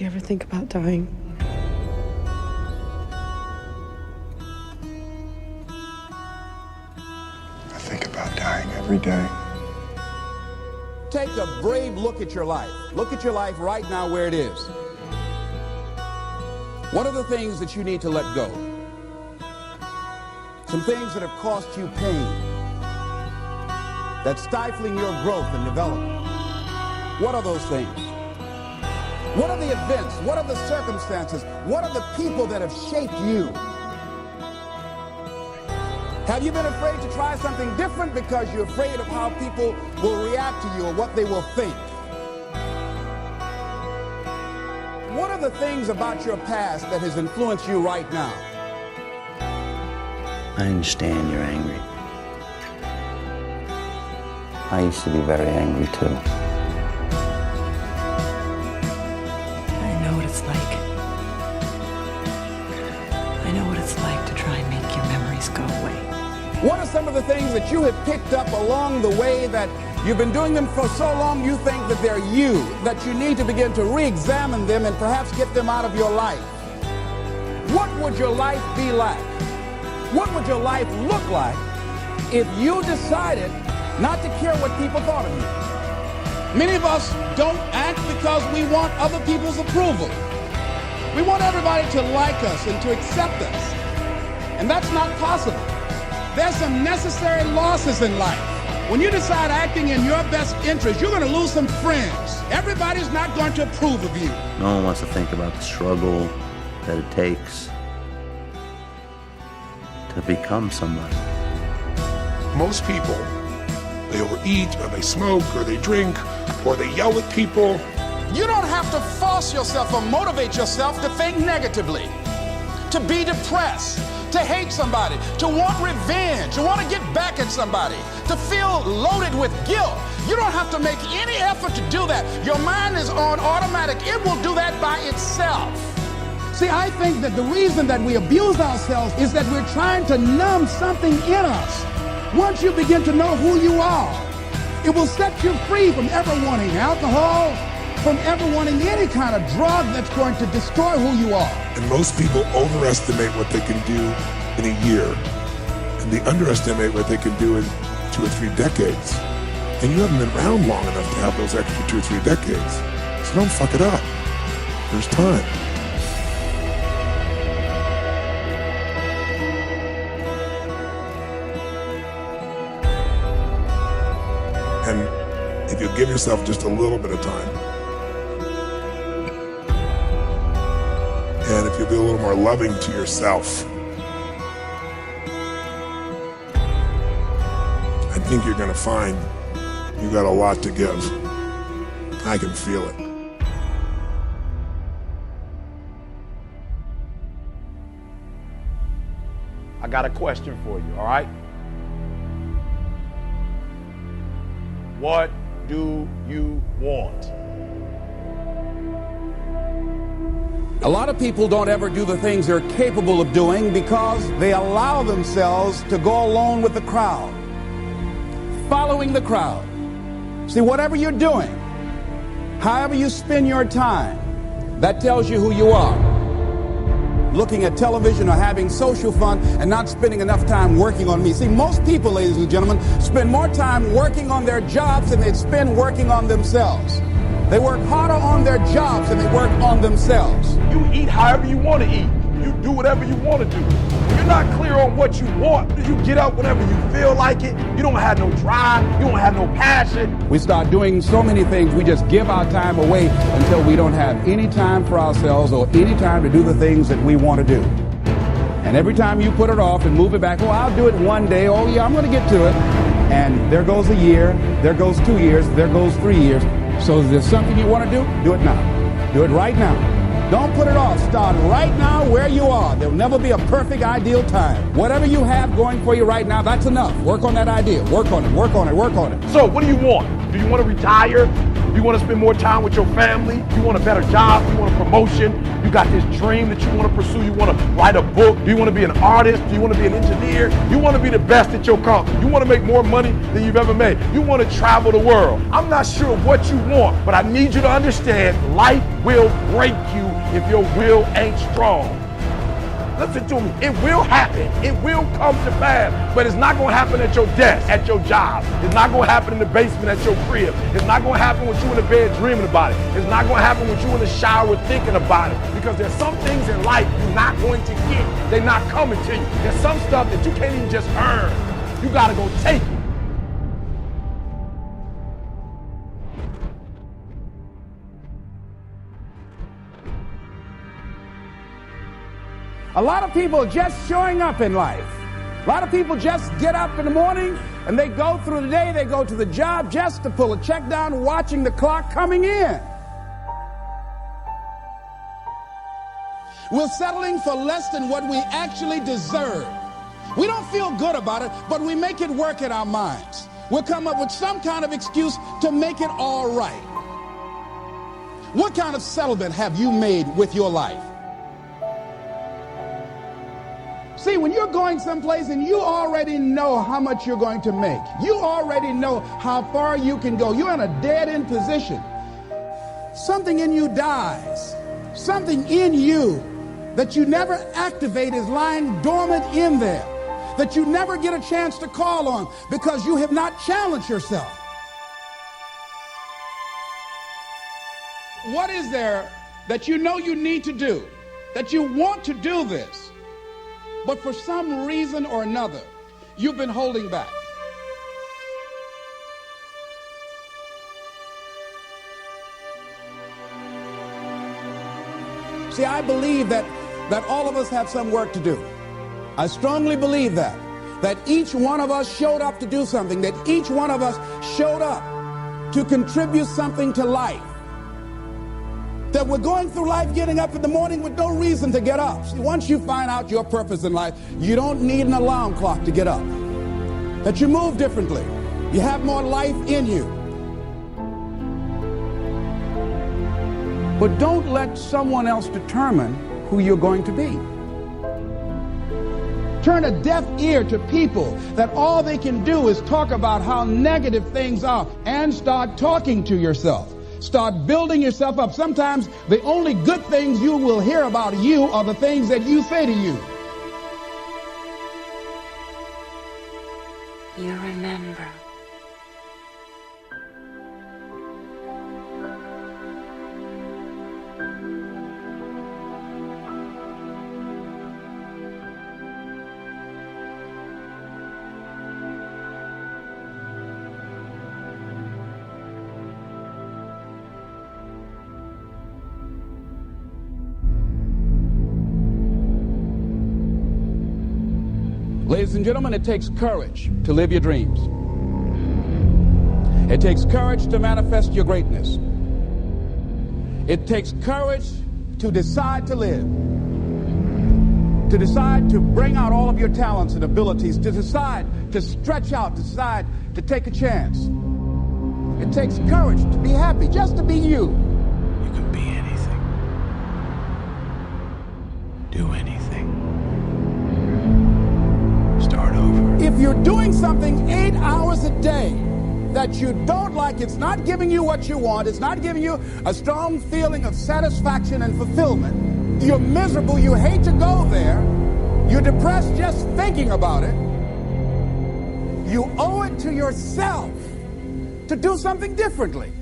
Do you ever think about dying? I think about dying every day. Take a brave look at your life. Look at your life right now where it is. What are the things that you need to let go? Some things that have cost you pain, that's stifling your growth and development. What are those things? What are the events? What are the circumstances? What are the people that have shaped you? Have you been afraid to try something different because you're afraid of how people will react to you or what they will think? What are the things about your past that has influenced you right now? I understand you're angry. I used to be very angry too. I know what it's like. I know what it's like to try and make your memories go away. What are some of the things that you have picked up along the way that you've been doing them for so long you think that they're you, that you need to begin to re-examine them and perhaps get them out of your life? What would your life be like? What would your life look like if you decided not to care what people thought of you? Many of us don't act because we want other people's approval. We want everybody to like us and to accept us. And that's not possible. There's some necessary losses in life. When you decide acting in your best interest, you're going to lose some friends. Everybody's not going to approve of you. No one wants to think about the struggle that it takes to become somebody. Most people, they overeat, or they smoke, or they drink, or they yell at people. You don't have to force yourself or motivate yourself to think negatively, to be depressed, to hate somebody, to want revenge, to want to get back at somebody, to feel loaded with guilt. You don't have to make any effort to do that. Your mind is on automatic. It will do that by itself. See, I think that the reason that we abuse ourselves is that we're trying to numb something in us. Once you begin to know who you are, it will set you free from ever wanting alcohol, from ever wanting any kind of drug that's going to destroy who you are. And most people overestimate what they can do in a year, and they underestimate what they can do in 2 or 3 decades. And you haven't been around long enough to have those extra 2 or 3 decades. So don't fuck it up. There's time. And if you give yourself just a little bit of time, and if you'll be a little more loving to yourself, I think you're going to find you got a lot to give. I can feel it. I got a question for you, all right? What do you want? A lot of people don't ever do the things they're capable of doing because they allow themselves to go along with the crowd, following the crowd. See, whatever you're doing, however you spend your time, that tells you who you are. Looking at television or having social fun and not spending enough time working on me. See, most people, ladies and gentlemen, spend more time working on their jobs than they spend working on themselves. They work harder on their jobs than they work on themselves. You eat however you want to eat. You do whatever you want to do. When you're not clear on what you want, you get up whenever you feel like it. You don't have no drive. You don't have no passion. We start doing so many things, we just give our time away until we don't have any time for ourselves or any time to do the things that we want to do. And every time you put it off and move it back, oh, I'll do it one day. Oh, yeah, I'm going to get to it. And there goes a year, there goes 2 years, there goes 3 years. So if there's something you want to do it now. Do it right now. Don't put it off. Start right now where you are. There'll never be a perfect, ideal time. Whatever you have going for you right now, that's enough. Work on that idea. Work on it, work on it, work on it. So what do you want? Do you want to retire? You want to spend more time with your family. You want a better job. You want a promotion. You got this dream that you want to pursue. You want to write a book. Do you want to be an artist? Do you want to be an engineer? You want to be the best at your company. You want to make more money than you've ever made. You want to travel the world. I'm not sure what you want, but I need you to understand life will break you if your will ain't strong. Listen to me. It will happen. It will come to pass. But it's not going to happen at your desk, at your job. It's not going to happen in the basement at your crib. It's not going to happen with you in the bed dreaming about it. It's not going to happen with you in the shower thinking about it. Because there's some things in life you're not going to get. They're not coming to you. There's some stuff that you can't even just earn. You got to go take it. A lot of people just showing up in life. A lot of people just get up in the morning and they go through the day, they go to the job just to pull a check down, watching the clock coming in. We're settling for less than what we actually deserve. We don't feel good about it, but we make it work in our minds. We'll come up with some kind of excuse to make it all right. What kind of settlement have you made with your life? See, when you're going someplace and you already know how much you're going to make, you already know how far you can go, you're in a dead-end position. Something in you dies. Something in you that you never activate is lying dormant in there, that you never get a chance to call on because you have not challenged yourself. What is there that you know you need to do, that you want to do this, but for some reason or another, you've been holding back? See, I believe that all of us have some work to do. I strongly believe that each one of us showed up to do something, that each one of us showed up to contribute something to life. That we're going through life getting up in the morning with no reason to get up. See, once you find out your purpose in life, you don't need an alarm clock to get up. That you move differently. You have more life in you. But don't let someone else determine who you're going to be. Turn a deaf ear to people that all they can do is talk about how negative things are, and start talking to yourself. Start building yourself up. Sometimes the only good things you will hear about you are the things that you say to you. You remember. Ladies and gentlemen, it takes courage to live your dreams. It takes courage to manifest your greatness. It takes courage to decide to live, to decide to bring out all of your talents and abilities, to decide to stretch out, to decide to take a chance. It takes courage to be happy, just to be you. You can be anything. Do anything. Start over. If you're doing something 8 hours a day that you don't like, it's not giving you what you want, it's not giving you a strong feeling of satisfaction and fulfillment, you're miserable, you hate to go there, you're depressed just thinking about it, you owe it to yourself to do something differently.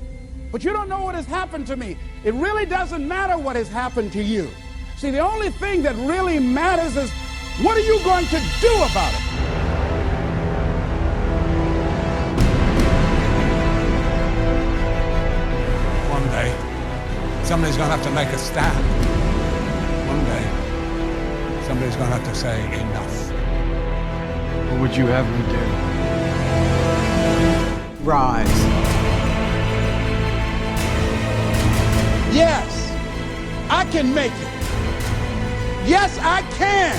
But you don't know what has happened to me. It really doesn't matter what has happened to you. See, the only thing that really matters is, what are you going to do about it? One day, somebody's going to have to make a stand. One day, somebody's going to have to say enough. What would you have me do? Rise. Yes, I can make it. Yes, I can.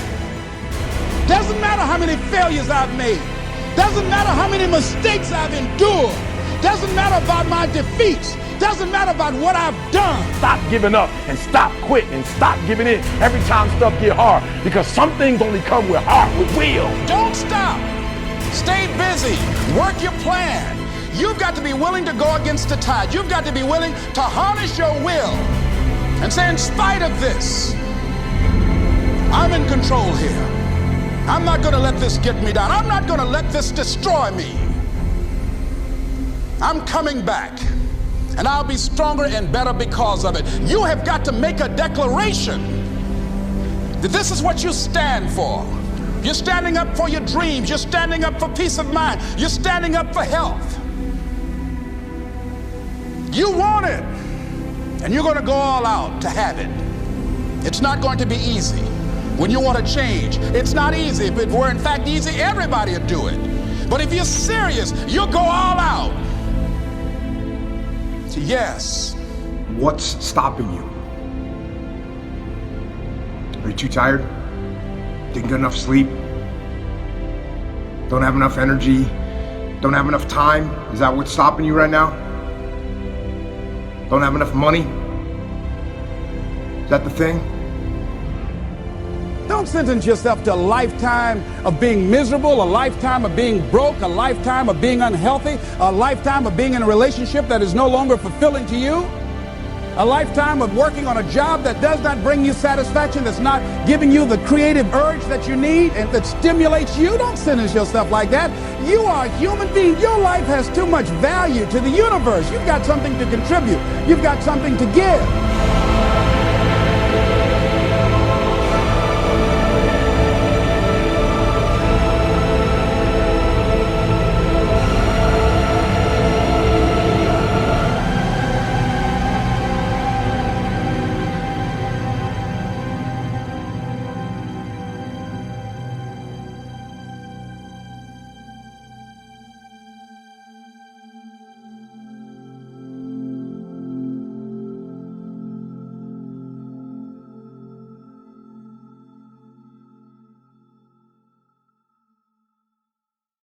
Doesn't matter how many failures I've made. Doesn't matter how many mistakes I've endured. Doesn't matter about my defeats. doesn't matter about what I've done. Stop giving up and stop quitting and stop giving in every time stuff get hard, because some things only come with heart, with will. Don't stop. Stay busy. Work your plan. You've got to be willing to go against the tide. You've got to be willing to harness your will and say, in spite of this, I'm in control here. I'm not going to let this get me down. I'm not going to let this destroy me. I'm coming back, and I'll be stronger and better because of it. You have got to make a declaration that this is what you stand for. You're standing up for your dreams. You're standing up for peace of mind. You're standing up for health. You want it, and you're going to go all out to have it. It's not going to be easy. When you want to change, it's not easy. If it were in fact easy, everybody would do it. But if you're serious, you'll go all out. So yes. What's stopping you? Are you too tired? Didn't get enough sleep? Don't have enough energy? Don't have enough time? Is that what's stopping you right now? Don't have enough money? Is that the thing? Don't sentence yourself to a lifetime of being miserable, a lifetime of being broke, a lifetime of being unhealthy, a lifetime of being in a relationship that is no longer fulfilling to you, a lifetime of working on a job that does not bring you satisfaction, that's not giving you the creative urge that you need and that stimulates you. Don't sentence yourself like that. You are a human being. Your life has too much value to the universe. You've got something to contribute. You've got something to give.